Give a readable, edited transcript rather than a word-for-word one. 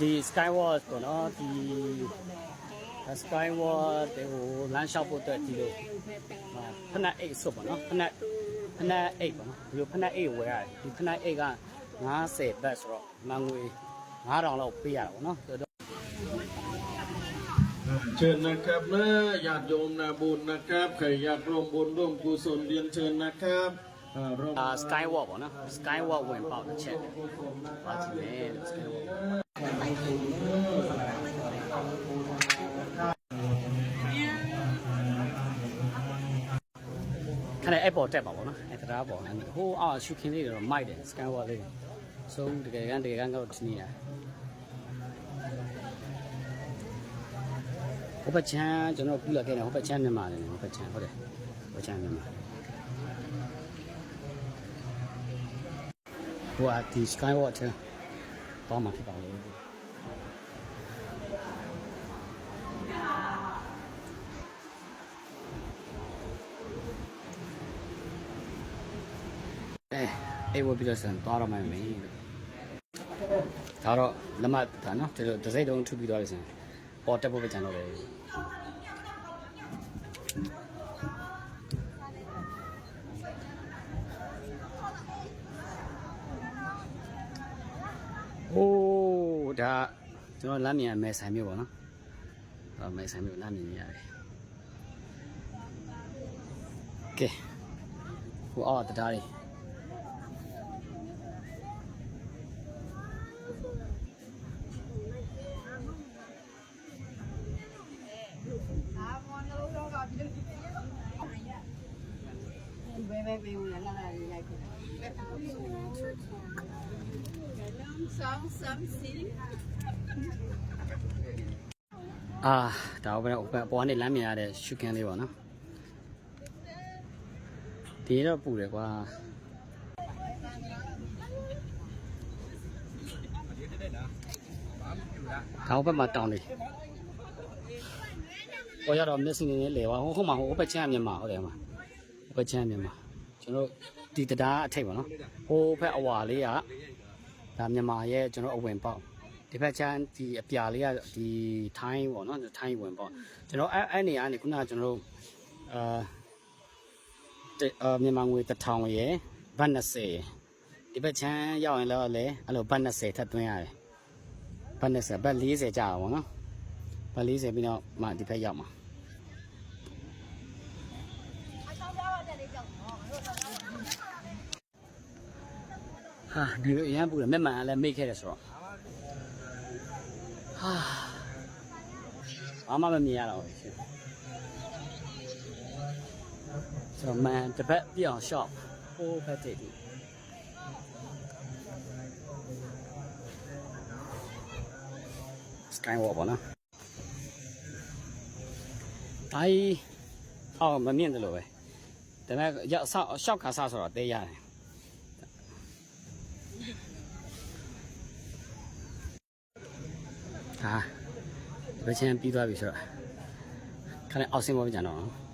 ဒီ Skyward ပေါ့နော်ဒီ Skyward ဟိုလမ်းလျှောက်ဖို့အတွက်ဒီလိုဖနက်အိတ်စွပ်ပေါ့နော်ဖနက်အိတ်ပေါ့နော်ဒီလိုဖနက်အိတ်ဝယ်ရတယ်ဒီဖနက်အိတ်က50ဘတ်ဆိုတော့မန်ငွေ9000လောက်ပေးရတာပေါ့နော်เชิญนะครับนะญาติโยมนะบุญนะครับใครอยากร่วมบุญร่วมกุศลเรียนเชิญนะครับSkywalk ပေါ့နော် Skywalk ဝင်ပေါက်တစ်ချက်ပါကြည့်မယ် Skywalk ခဏအဲ့ပေါ်တက်ပါပေါ့နော်အဲ့တရားပေါ်ဟိုအော်ရှုခင်းလေးတွေတော့မိုက်တယ် Skywalk လေးဆိုတကယ်ကတော့ဒီနေတာဟိုဘက်ချမ်းကျွန်တော်ပြလာခဲ့တယ်ဟိုဘက်ချမ်းမြန်မာတယ်ဟိုဘက်ချမ်းဟုတ်တယ်ဟိုချမ်းမြန်မာဟိုဒီ Skywalk ထဲတော့မှဖြစ်ပါလို့အဲ့ဝပြီးတော့ဆန်သွားတော့မှမင်းဒါတော့လက်မဒါနော်ဒီလိုတစ်စိတ်တုံးထုပြီးသွားပြီဆန်ပေါ်တက်ဖို့ပဲကြံတော့တယ်โอ้ဒါကျွန်တော်လမ်းမြင်မဲဆိုင်မျိုးပေါ့နော်မဲဆိုင်မျိုးလမ်းမြင်ရတယ်ကဲဟိုအော်တရားလေးဒါဘယ်အပေါ်ကနေလမ်းမြင်ရတဲ့ရှုခင်းလေးပေါ့နော်ဒီတော့ပူတယ်ကွာဒါဘက်မှာတောင်းနေပေါ်ရတော့မျက်စိနေနေလေပါဟိုမှာဟိုဘက်ချမ်းမြန်မာဟုတ်တယ်မှာဘက်ချမ်းမြန်မာကျွန်တော်ဒီတရားအထိပ်ပေါ့နော်ဟိုဘက်အဝါလေးကဒါမြန်မာရဲ့ကျွန်တော်အဝင်ပေါက်ဒီဘက်ချမ်းဒီအပြာလေးကဒီထိုင်းပေါ့နော်ထိုင်းဝင်ပေါ့ကျွန်တော်အဲ့နေရာကနေခုနကကျွန်တော်မြန်မာငွေ1000ရယ်ဘတ်20ဒီဘက်ချမ်းရောက်ရင်လည်းအဲ့လိုဘတ်20ထပ်သွင်းရတယ်ဘတ်20ဘတ်40ကြာတာပေါ့နော်ဘတ်40ပြီးတော့မှဒီဘက်ရောက်မှာဟာဒီအရန်ပူတယ်မျက်မှန်ကလည်းမိတ်ခဲ့တယ်ဆိုတော့ဟာဘာမှမမြင်ရတော့ဘူးဆိုတော့မန်တစ်ပတ်ပြအောင်ရှော့ဟိုးဖက်တိတ်ဒီSkywalk ပေါ့နော်တိုင်းအော်မမြင်တယ်လို့ပဲဒါပေမဲ့ရောက်ရှော့ခါဆဆိုတော့တဲရတယ်ဟာဘယ်ချင်းပြီးသွားပြီဆိုတော့ခဏအောက်ဆင်းပေါ်ပြန်တော့